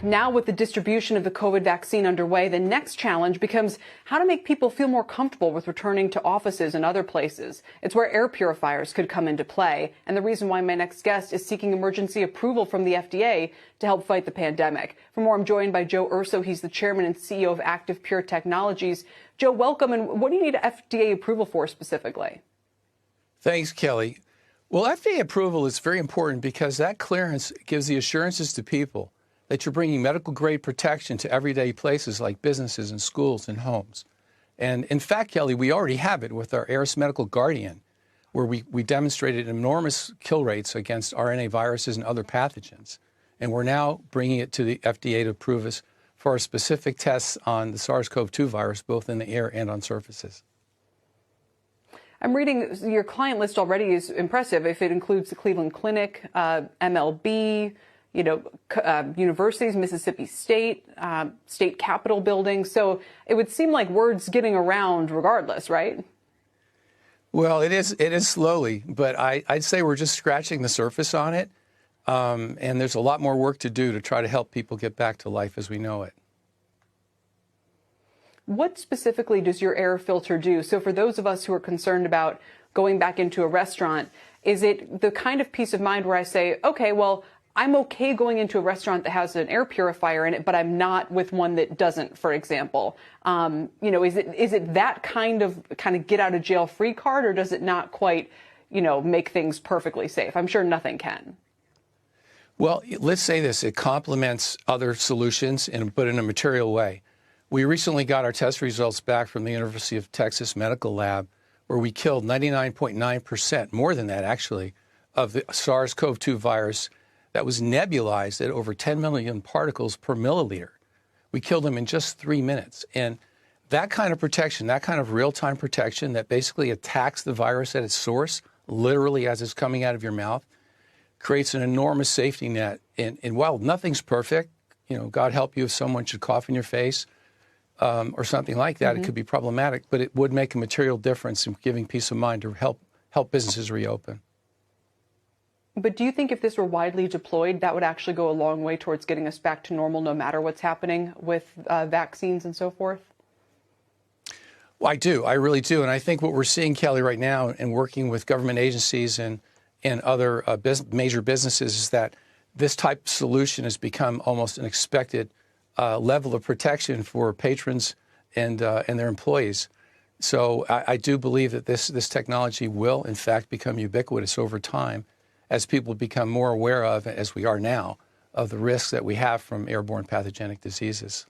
Now, with the distribution of the COVID vaccine underway, the next challenge becomes how to make people feel more comfortable with returning to offices and other places. It's where air purifiers could come into play. And the reason why my next guest is seeking emergency approval from the FDA to help fight the pandemic. For more, I'm joined by Urso. He's the chairman and CEO of ActivePure Technologies. Joe, welcome. And what do you need FDA approval for specifically? Thanks, Kelly. Well, FDA approval is very important because that clearance gives the assurances to people that you're bringing medical-grade protection to everyday places like businesses and schools and homes. And in fact, Kelly, we already have it with our Aeris Medical Guardian, where we demonstrated enormous kill rates against RNA viruses and other pathogens. And we're now bringing it to the FDA to approve us for our specific tests on the SARS-CoV-2 virus, both in the air and on surfaces. I'm reading your client list already is impressive. If it includes the Cleveland Clinic, MLB, universities, Mississippi State, state capitol buildings. So it would seem like word's getting around regardless, right? Well, it is slowly, but I'd say we're just scratching the surface on it. And there's a lot more work to do to try to help people get back to life as we know it. What specifically does your air filter do? So for those of us who are concerned about going back into a restaurant, is it the kind of peace of mind where I say, okay, well, I'm okay going into a restaurant that has an air purifier in it, but I'm not with one that doesn't, for example. Is it that kind of get out of jail free card, or does it not quite, make things perfectly safe? I'm sure nothing can. Well, let's say this, it complements other solutions but in a material way. We recently got our test results back from the University of Texas Medical Lab, where we killed 99.9%, more than that actually, of the SARS-CoV-2 virus that was nebulized at over 10 million particles per milliliter. We killed them in just 3 minutes. And that kind of protection, that kind of real-time protection that basically attacks the virus at its source, literally as it's coming out of your mouth, creates an enormous safety net. And while nothing's perfect, God help you if someone should cough in your face or something like that, It could be problematic, but it would make a material difference in giving peace of mind to help businesses reopen. But do you think if this were widely deployed, that would actually go a long way towards getting us back to normal, no matter what's happening with vaccines and so forth? Well, I do. I really do. And I think what we're seeing, Kelly, right now, and working with government agencies and other major businesses, is that this type of solution has become almost an expected level of protection for patrons and their employees. So I do believe that this technology will, in fact, become ubiquitous over time, as people become more aware of, as we are now, of the risks that we have from airborne pathogenic diseases.